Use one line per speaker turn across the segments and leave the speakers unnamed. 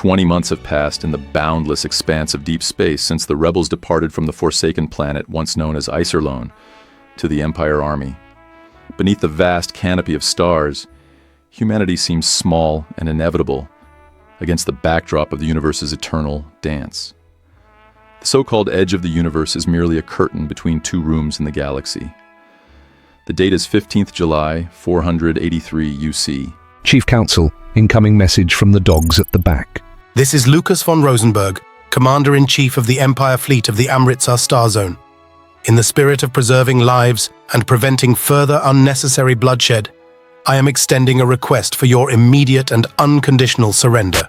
20 months have passed in the boundless expanse of deep space since the rebels departed from the forsaken planet once known as Iserlohn to the Empire Army. Beneath the vast canopy of stars, humanity seems small and inevitable against the backdrop of the universe's eternal dance. The so-called edge of the universe is merely a curtain between two rooms in the galaxy. The date is 15th July, 483 UC.
Chief Counsel, incoming message from the dogs at the back.
This is Lucas von Rosenburg, Commander-in-Chief of the Empire Fleet of the Amritsar Star Zone. In the spirit of preserving lives and preventing further unnecessary bloodshed, I am extending a request for your immediate and unconditional surrender.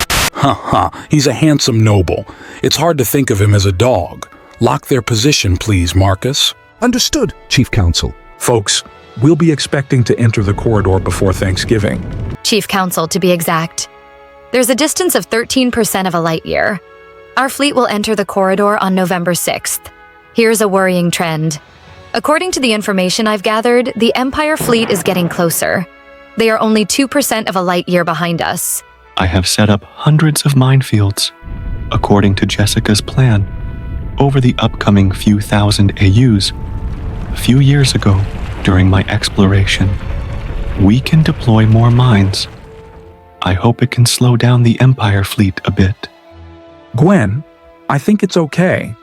He's a handsome noble. It's hard to think of him as a dog. Lock their position, please, Marcus.
Understood, Chief Counsel.
Folks, we'll be expecting to enter the corridor before Thanksgiving.
Chief Counsel, to be exact. There's a distance of 13% of a light year. Our fleet will enter the corridor on November 6th. Here's a worrying trend. According to the information I've gathered, the Empire fleet is getting closer. They are only 2% of a light year behind us.
I have set up hundreds of minefields, according to Jessica's plan, over the upcoming few thousand AUs. A few years ago, during my exploration, we can deploy more mines. I hope it can slow down the Empire fleet a bit.
Gwen, I think it's okay.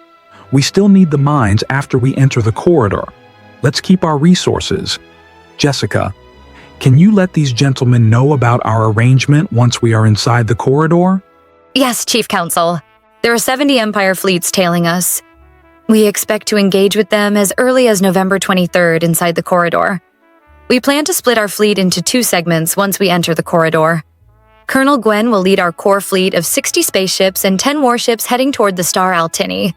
We still need the mines after we enter the corridor. Let's keep our resources. Jessica, can you let these gentlemen know about our arrangement once we are inside the corridor?
Yes, Chief Counsel. There are 70 Empire fleets tailing us. We expect to engage with them as early as November 23rd inside the corridor. We plan to split our fleet into 2 segments once we enter the corridor. Colonel Gwen will lead our core fleet of 60 spaceships and 10 warships heading toward the star Altini.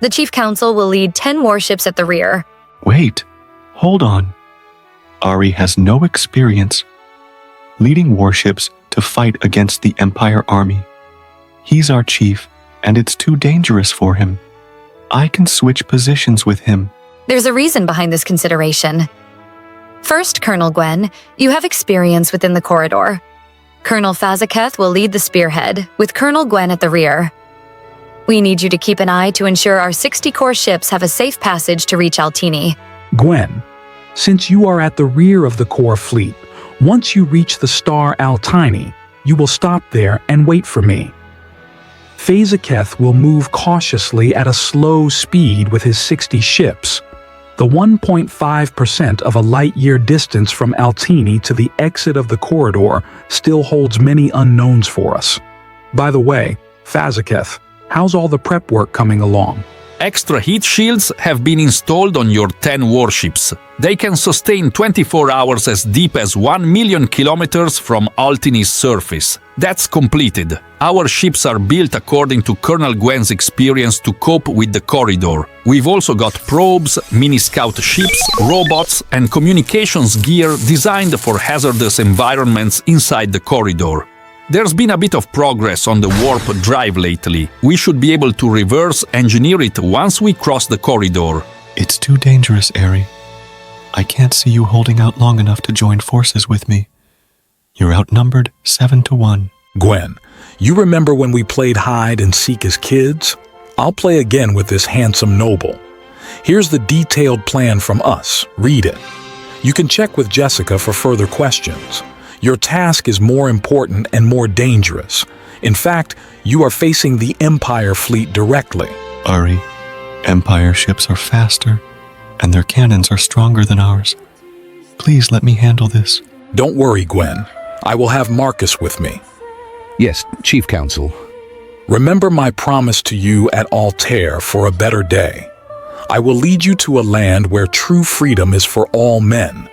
The Chief Counsel will lead 10 warships at the rear.
Wait, hold on. Ari has no experience leading warships to fight against the Empire Army. He's our chief, and it's too dangerous for him. I can switch positions with him.
There's a reason behind this consideration. First, Colonel Gwen, you have experience within the corridor. Colonel Fazaketh will lead the spearhead, with Colonel Gwen at the rear. We need you to keep an eye to ensure our 60 core ships have a safe passage to reach Altini.
Gwen, since you are at the rear of the core fleet, once you reach the star Altini, you will stop there and wait for me. Fazaketh will move cautiously at a slow speed with his 60 ships. The 1.5% of a light-year distance from Altini to the exit of the corridor still holds many unknowns for us. By the way, Fazaketh, how's all the prep work coming along?
Extra heat shields have been installed on your 10 warships. They can sustain 24 hours as deep as 1 million kilometers from Altini's surface. That's completed. Our ships are built according to Colonel Gwen's experience to cope with the corridor. We've also got probes, mini-scout ships, robots, and communications gear designed for hazardous environments inside the corridor. There's been a bit of progress on the warp drive lately. We should be able to reverse engineer it once we cross the corridor.
It's too dangerous, Ari. I can't see you holding out long enough to join forces with me. You're outnumbered 7-1.
Gwen, you remember when we played hide and seek as kids? I'll play again with this handsome noble. Here's the detailed plan from us. Read it. You can check with Jessica for further questions. Your task is more important and more dangerous. In fact, you are facing the Empire fleet directly.
Ari, Empire ships are faster, and their cannons are stronger than ours. Please let me handle this.
Don't worry, Gwen. I will have Marcus with me.
Yes, Chief Counsel.
Remember my promise to you at Altair for a better day. I will lead you to a land where true freedom is for all men.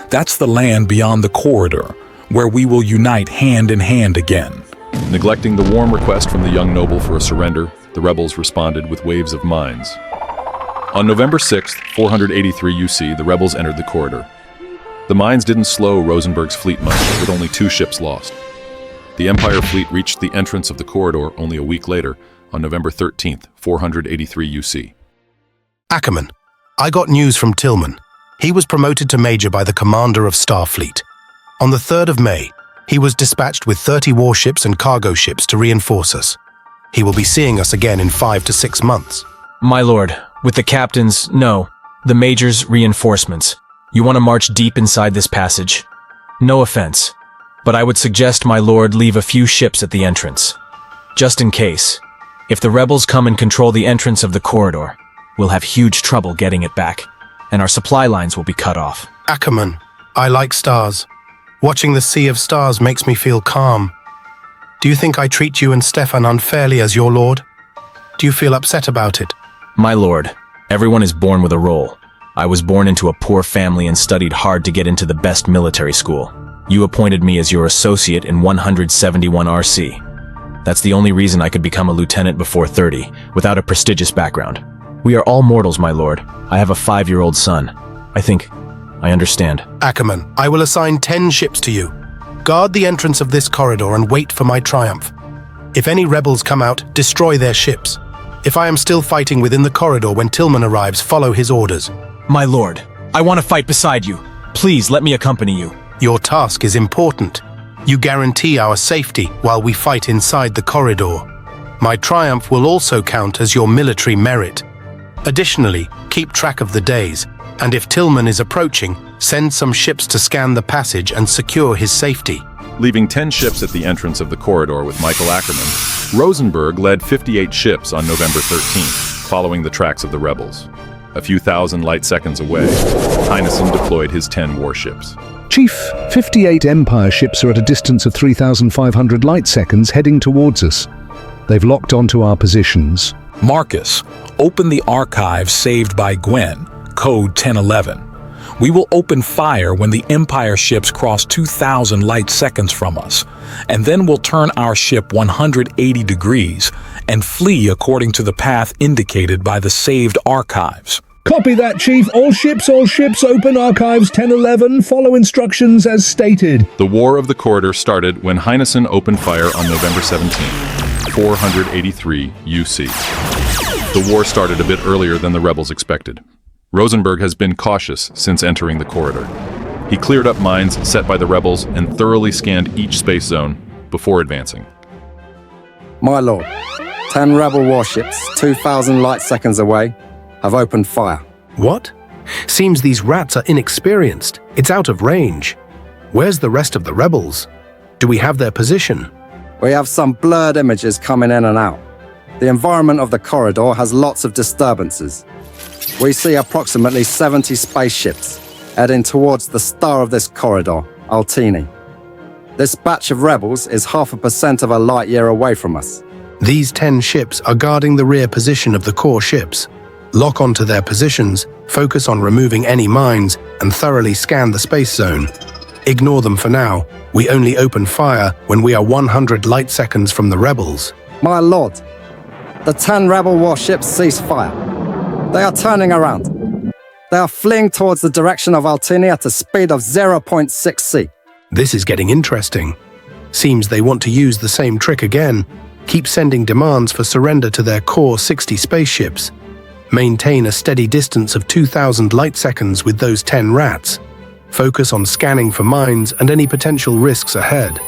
That's the land beyond the corridor, where we will unite hand in hand again.
Neglecting the warm request from the young noble for a surrender, the rebels responded with waves of mines. On November 6th, 483 UC, the rebels entered the corridor. The mines didn't slow Rosenburg's fleet much, with only 2 ships lost. The Empire fleet reached the entrance of the corridor only a week later, on November 13th, 483 UC.
Ackerman, I got news from Tillman. He was promoted to Major by the commander of Starfleet. On the 3rd of May, He was dispatched with 30 warships and cargo ships to reinforce us. He will be seeing us again in 5 to 6 months.
My lord, with the captains, no. The major's reinforcements. You want to march deep inside this passage. No offense, but I would suggest my lord leave a few ships at the entrance. Just in case. If the rebels come and control the entrance of the corridor, we'll have huge trouble getting it back, and our supply lines will be cut off.
Ackerman, I like stars. Watching the sea of stars makes me feel calm. Do you think I treat you and Stefan unfairly as your lord? Do you feel upset about it?
My lord, everyone is born with a role. I was born into a poor family and studied hard to get into the best military school. You appointed me as your associate in 171 RC. That's the only reason I could become a lieutenant before 30, without a prestigious background. We are all mortals, my lord. I have a 5-year-old son. I understand.
Ackerman, I will assign 10 ships to you. Guard the entrance of this corridor and wait for my triumph. If any rebels come out, destroy their ships. If I am still fighting within the corridor when Tillman arrives, follow his orders.
My lord, I want to fight beside you. Please let me accompany you.
Your task is important. You guarantee our safety while we fight inside the corridor. My triumph will also count as your military merit. Additionally, keep track of the days, and if Tillman is approaching, send some ships to scan the passage and secure his safety.
Leaving 10 ships at the entrance of the corridor with Michael Ackerman, Rosenburg led 58 ships on November 13th, following the tracks of the rebels. A few thousand light seconds away, Henissen deployed his 10 warships.
Chief, 58 Empire ships are at a distance of 3,500 light seconds heading towards us. They've locked onto our positions.
Marcus, open the archive saved by Gwen, code 1011. We will open fire when the Empire ships cross 2,000 light seconds from us, and then we'll turn our ship 180 degrees and flee according to the path indicated by the saved archives.
Copy that, Chief. All ships, open archives 1011. Follow instructions as stated.
The War of the Corridor started when Henissen opened fire on November 17th, 483 UC. The war started a bit earlier than the rebels expected. Rosenburg has been cautious since entering the corridor. He cleared up mines set by the rebels and thoroughly scanned each space zone before advancing.
My lord, 10 rebel warships, 2,000 light seconds away, have opened fire.
What? Seems these rats are inexperienced. It's out of range. Where's the rest of the rebels? Do we have their position?
We have some blurred images coming in and out. The environment of the corridor has lots of disturbances. We see approximately 70 spaceships heading towards the star of this corridor, Altini. This batch of rebels is 0.5% of a light year away from us.
These 10 ships are guarding the rear position of the core ships. Lock onto their positions, focus on removing any mines, and thoroughly scan the space zone. Ignore them for now. We only open fire when we are 100 light seconds from the rebels.
My lord, the 10 rebel warships cease fire. They are turning around. They are fleeing towards the direction of Altini at a speed of 0.6 C.
This is getting interesting. Seems they want to use the same trick again. Keep sending demands for surrender to their core 60 spaceships. Maintain a steady distance of 2,000 light seconds with those 10 rats. Focus on scanning for mines and any potential risks ahead.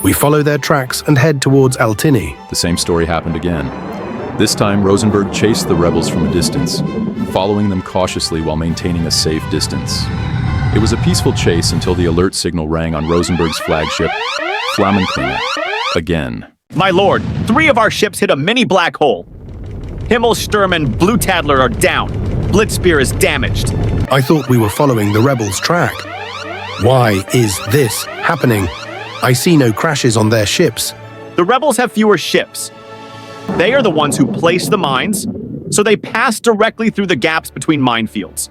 We follow their tracks and head towards Altini.
The same story happened again. This time, Rosenburg chased the rebels from a distance, following them cautiously while maintaining a safe distance. It was a peaceful chase until the alert signal rang on Rosenburg's flagship, Flammenklinge, again.
My lord, 3 of our ships hit a mini black hole. Himmelsturm and Blue Tadler are down. Blitzspear is damaged.
I thought we were following the rebels' track. Why is this happening? I see no crashes on their ships.
The rebels have fewer ships. They are the ones who place the mines, so they pass directly through the gaps between minefields.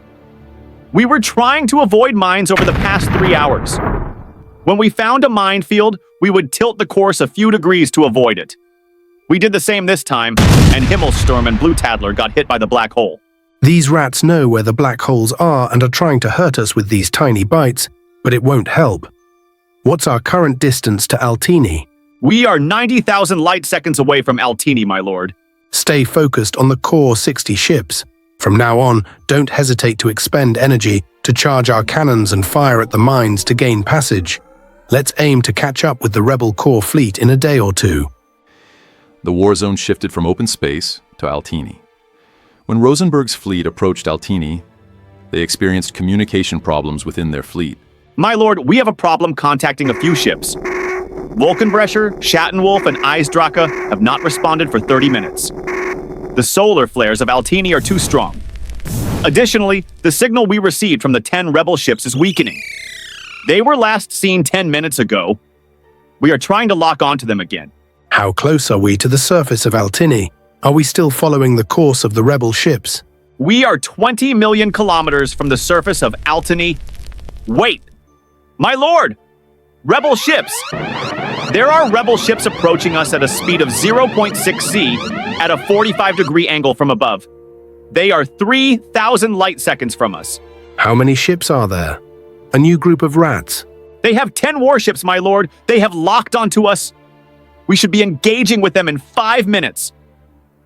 We were trying to avoid mines over the past 3 hours. When we found a minefield, we would tilt the course a few degrees to avoid it. We did the same this time, and Himmelsturm and Blue Tadler got hit by the black hole.
These rats know where the black holes are and are trying to hurt us with these tiny bites, but it won't help. What's our current distance to Altini?
We are 90,000 light seconds away from Altini, my lord.
Stay focused on the core 60 ships. From now on, don't hesitate to expend energy to charge our cannons and fire at the mines to gain passage. Let's aim to catch up with the rebel core fleet in a day or two.
The war zone shifted from open space to Altini. When Rosenburg's fleet approached Altini, they experienced communication problems within their fleet.
My lord, we have a problem contacting a few ships. Wolkenbrecher, Schattenwolf, and Eisdrache have not responded for 30 minutes. The solar flares of Altini are too strong. Additionally, the signal we received from the 10 rebel ships is weakening. They were last seen 10 minutes ago. We are trying to lock onto them again.
How close are we to the surface of Altini? Are we still following the course of the rebel ships?
We are 20 million kilometers from the surface of Altini. Wait! My lord! Rebel ships! There are rebel ships approaching us at a speed of 0.6 C at a 45-degree angle from above. They are 3,000 light seconds from us.
How many ships are there? A new group of rats.
They have 10 warships, my lord. They have locked onto us. We should be engaging with them in 5 minutes.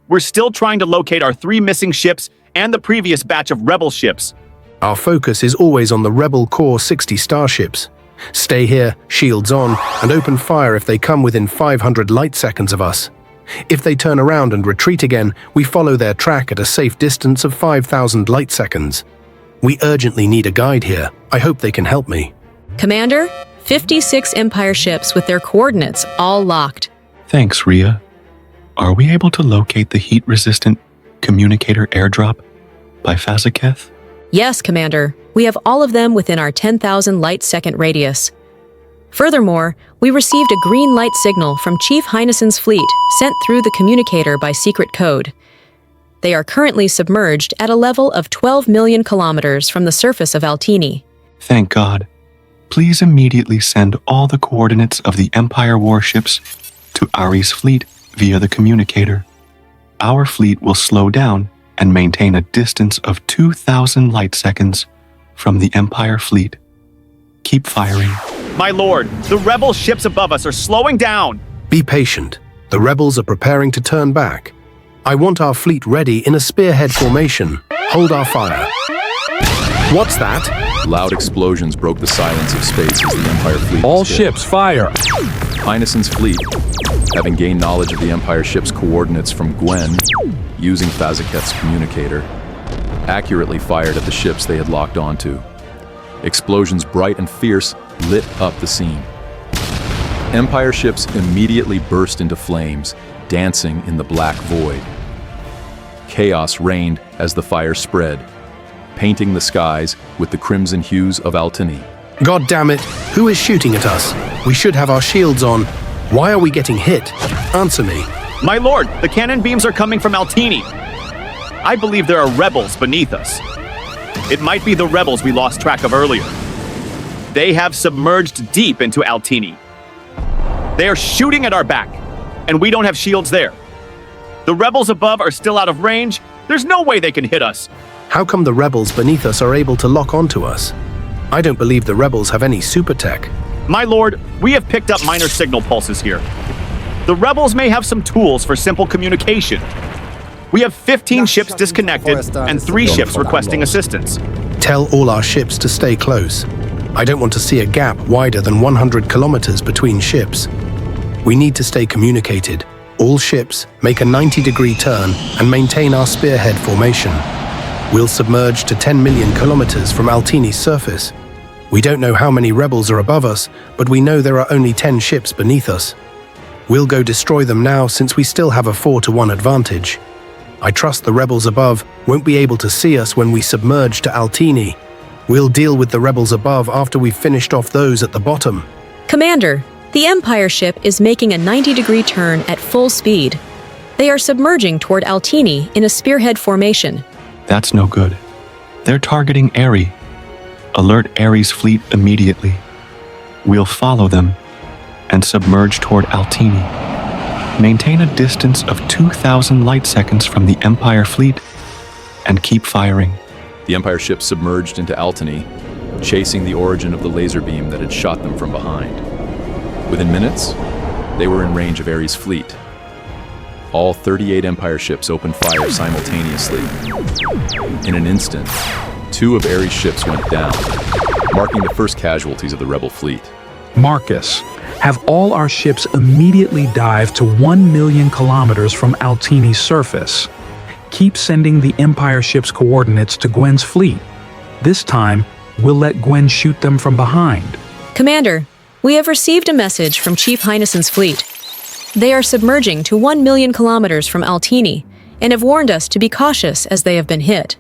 We're still trying to locate our 3 missing ships and the previous batch of rebel ships.
Our focus is always on the rebel core 60 starships. Stay here, shields on, and open fire if they come within 500 light seconds of us. If they turn around and retreat again, we follow their track at a safe distance of 5,000 light seconds. We urgently need a guide here. I hope they can help me.
Commander, 56 Empire ships with their coordinates all locked.
Thanks, Rhea. Are we able to locate the heat-resistant communicator airdrop by Fazaketh?
Yes, Commander. We have all of them within our 10,000 light-second radius. Furthermore, we received a green light signal from Chief Henissen's fleet sent through the communicator by secret code. They are currently submerged at a level of 12 million kilometers from the surface of Altini.
Thank God. Please immediately send all the coordinates of the Empire warships to Ari's fleet via the communicator. Our fleet will slow down and maintain a distance of 2,000 light seconds from the Empire fleet. Keep firing.
My lord, the rebel ships above us are slowing down.
Be patient. The rebels are preparing to turn back. I want our fleet ready in a spearhead formation. Hold our fire. What's that?
Loud explosions broke the silence of space as the Empire fleet
All
was hit.
ships, fire!
Heinessen's fleet, having gained knowledge of the Empire ship's coordinates from Gwen, using Fazaketh's communicator, accurately fired at the ships they had locked onto. Explosions bright and fierce lit up the scene. Empire ships immediately burst into flames, dancing in the black void. Chaos reigned as the fire spread, painting the skies with the crimson hues of Altini.
God damn it! Who is shooting at us? We should have our shields on. Why are we getting hit? Answer me.
My lord, the cannon beams are coming from Altini. I believe there are rebels beneath us. It might be the rebels we lost track of earlier. They have submerged deep into Altini. They are shooting at our back, and we don't have shields there. The rebels above are still out of range. There's no way they can hit us.
How come the rebels beneath us are able to lock onto us? I don't believe the rebels have any super tech.
My lord, we have picked up minor signal pulses here. The rebels may have some tools for simple communication. We have 15 ships disconnected and 3 ships requesting assistance.
Tell all our ships to stay close. I don't want to see a gap wider than 100 kilometers between ships. We need to stay communicated. All ships make a 90-degree turn and maintain our spearhead formation. We'll submerge to 10 million kilometers from Altini's surface. We don't know how many rebels are above us, but we know there are only 10 ships beneath us. We'll go destroy them now since we still have a 4-to-1 advantage. I trust the rebels above won't be able to see us when we submerge to Altini. We'll deal with the rebels above after we've finished off those at the bottom.
Commander, the Empire ship is making a 90-degree turn at full speed. They are submerging toward Altini in a spearhead formation.
That's no good. They're targeting Ari. Alert Ari's fleet immediately. We'll follow them and submerge toward Altini. Maintain a distance of 2,000 light seconds from the Empire fleet and keep firing.
The Empire ship submerged into Altini, chasing the origin of the laser beam that had shot them from behind. Within minutes, they were in range of Ares' fleet. All 38 Empire ships opened fire simultaneously. In an instant, 2 of Ares' ships went down, marking the first casualties of the rebel fleet.
Marcus, have all our ships immediately dive to 1 million kilometers from Altini's surface. Keep sending the Empire ship's coordinates to Gwen's fleet. This time, we'll let Gwen shoot them from behind.
Commander, we have received a message from Chief Heinessen's fleet. They are submerging to 1 million kilometers from Altini and have warned us to be cautious as they have been hit.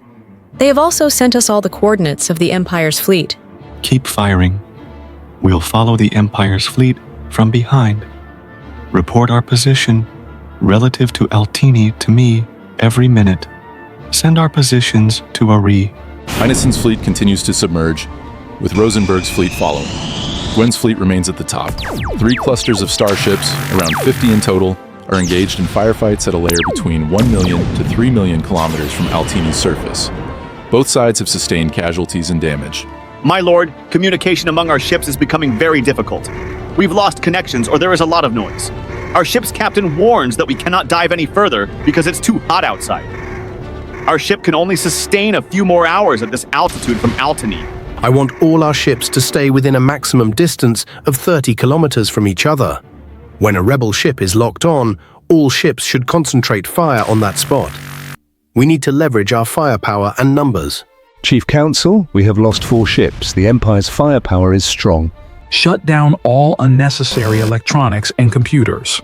They have also sent us all the coordinates of the Empire's fleet.
Keep firing. We'll follow the Empire's fleet from behind. Report our position relative to Altini to me every minute. Send our positions to Ari.
Heinessen's fleet continues to submerge, with Rosenburg's fleet following. Gwen's fleet remains at the top. 3 clusters of starships, around 50 in total, are engaged in firefights at a layer between 1 million to 3 million kilometers from Altini's surface. Both sides have sustained casualties and damage.
My lord, communication among our ships is becoming very difficult. We've lost connections or there is a lot of noise. Our ship's captain warns that we cannot dive any further because it's too hot outside. Our ship can only sustain a few more hours at this altitude from Altini.
I want all our ships to stay within a maximum distance of 30 kilometers from each other. When a rebel ship is locked on, all ships should concentrate fire on that spot. We need to leverage our firepower and numbers.
Chief Counsel, we have lost 4 ships. The Empire's firepower is strong.
Shut down all unnecessary electronics and computers.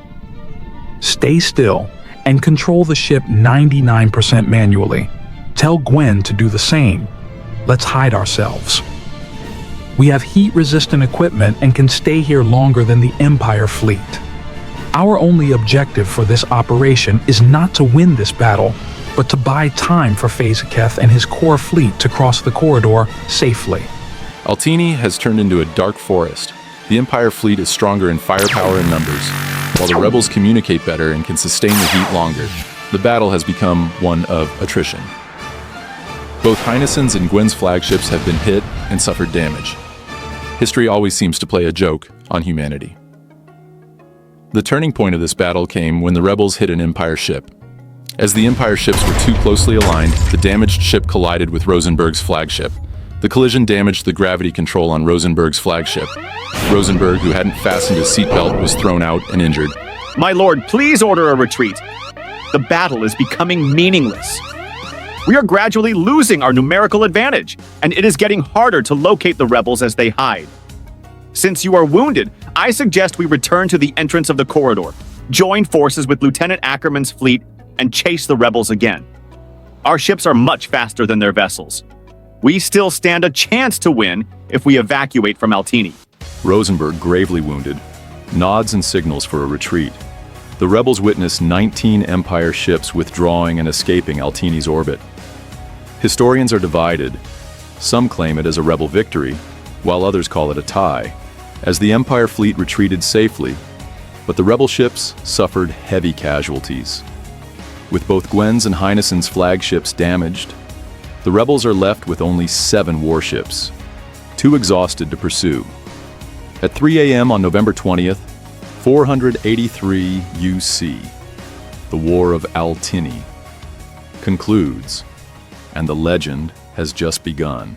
Stay still and control the ship 99% manually. Tell Gwen to do the same. Let's hide ourselves. We have heat-resistant equipment and can stay here longer than the Empire fleet. Our only objective for this operation is not to win this battle, but to buy time for Phasaketh and his core fleet to cross the corridor safely.
Altini has turned into a dark forest. The Empire fleet is stronger in firepower and numbers, while the rebels communicate better and can sustain the heat longer. The battle has become one of attrition. Both Heinessen's and Gwen's flagships have been hit and suffered damage. History always seems to play a joke on humanity. The turning point of this battle came when the rebels hit an Empire ship. As the Empire ships were too closely aligned, the damaged ship collided with Rosenburg's flagship. The collision damaged the gravity control on Rosenburg's flagship. Rosenburg, who hadn't fastened his seatbelt, was thrown out and injured.
My lord, please order a retreat. The battle is becoming meaningless. We are gradually losing our numerical advantage, and it is getting harder to locate the rebels as they hide. Since you are wounded, I suggest we return to the entrance of the corridor, join forces with Lieutenant Ackerman's fleet, and chase the rebels again. Our ships are much faster than their vessels. We still stand a chance to win if we evacuate from Altini.
Rosenburg, gravely wounded, nods and signals for a retreat. The rebels witness 19 Empire ships withdrawing and escaping Altini's orbit. Historians are divided. Some claim it as a rebel victory, while others call it a tie, as the Empire fleet retreated safely, but the rebel ships suffered heavy casualties. With both Gwen's and Heinessen's flagships damaged, the rebels are left with only 7 warships, too exhausted to pursue. At 3 a.m. on November 20th, 483 UC, the War of Altini concludes, and the legend has just begun.